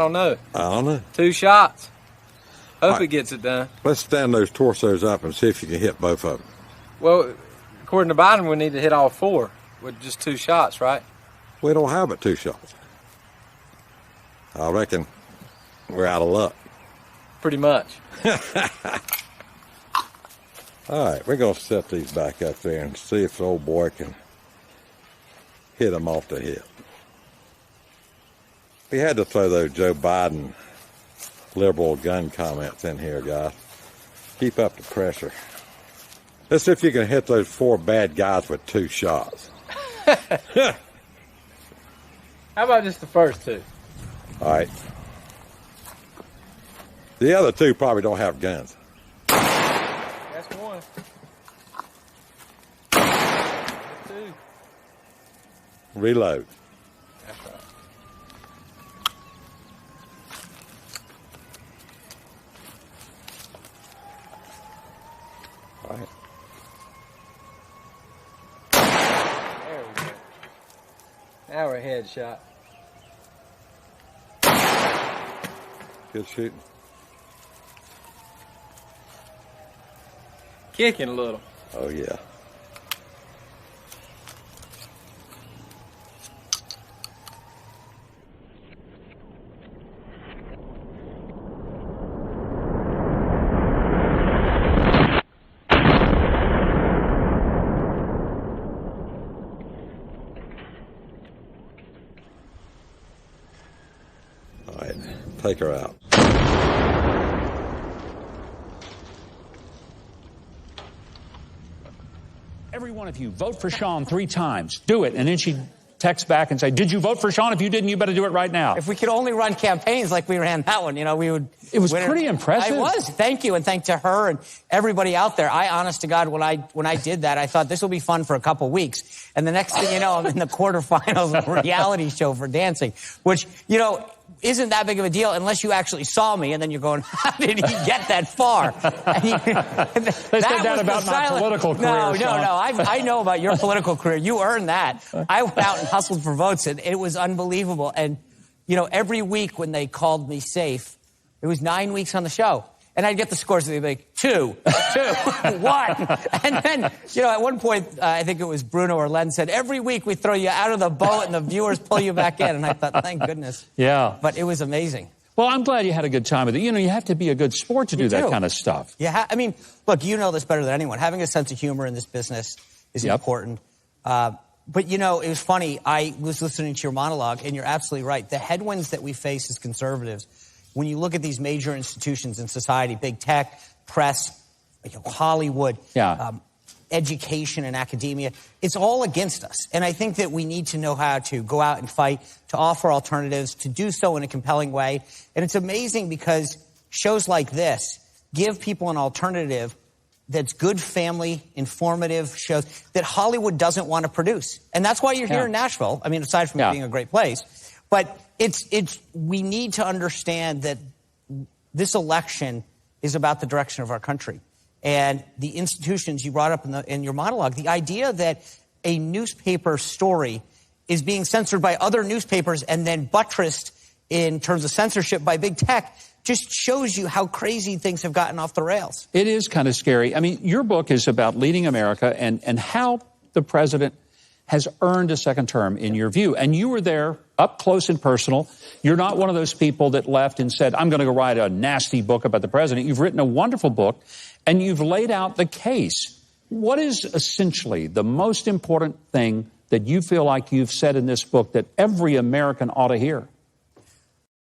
I don't know. I don't know. 2 shots. Hope right. it gets it done. Let's stand those torsos up and see if you can hit both of them. Well, according to Biden, we need to hit all 4 with just 2 shots, right? We don't have but 2 shots. I reckon we're out of luck. Pretty much. All right, we're going to set these back up there and see if the old boy can hit them off the hip. We had to throw those Joe Biden liberal gun comments in here, guys. Keep up the pressure. Let's see if you can hit those 4 bad guys with 2 shots. How about just the first 2? All right. The other 2 probably don't have guns. That's 1. 2. Reload. That's right. All right. There we go. Now we're headshot. Good shooting. Kicking a little. Oh, yeah. All right, take her out. Every one of you, vote for Sean 3 times. Do it. And then she texts back and say, did you vote for Sean? If you didn't, you better do it right now. If we could only run campaigns like we ran that one, we would. It was pretty impressive. It was. Thank you. And thank to her and everybody out there. Honest to God, when I did that, I thought this will be fun for a couple weeks. And the next thing you know, I'm in the quarterfinals of a reality show for dancing, which, isn't that big of a deal unless you actually saw me, and then you're going, how did he get that far? They said that about my political career, No. Sean. I know about your political career. You earned that. I went out and hustled for votes, and it was unbelievable. And, every week when they called me safe, it was 9 weeks on the show. And I'd get the scores, and they'd be like, 2, 1. And then, at one point, I think it was Bruno or Len said, every week we throw you out of the boat and the viewers pull you back in. And I thought, thank goodness. Yeah. But it was amazing. Well, I'm glad you had a good time with it. You have to be a good sport to do that kind of stuff. Yeah. Look, you know this better than anyone. Having a sense of humor in this business is important. But, it was funny. I was listening to your monologue, and you're absolutely right. The headwinds that we face as conservatives, when you look at these major institutions in society, big tech, press, Hollywood, education and academia, it's all against us. And I think that we need to know how to go out and fight, to offer alternatives, to do so in a compelling way. And it's amazing because shows like this give people an alternative that's good family, informative shows that Hollywood doesn't want to produce. And that's why you're here in Nashville. Aside from it being a great place. But we need to understand that this election is about the direction of our country. And the institutions you brought up in your monologue, the idea that a newspaper story is being censored by other newspapers and then buttressed in terms of censorship by big tech just shows you how crazy things have gotten off the rails. It is kind of scary. Your book is about leading America and how the president has earned a second term in your view. And you were there up close and personal. You're not one of those people that left and said, I'm going to go write a nasty book about the president. You've written a wonderful book, and you've laid out the case. What is essentially the most important thing that you feel like you've said in this book that every American ought to hear?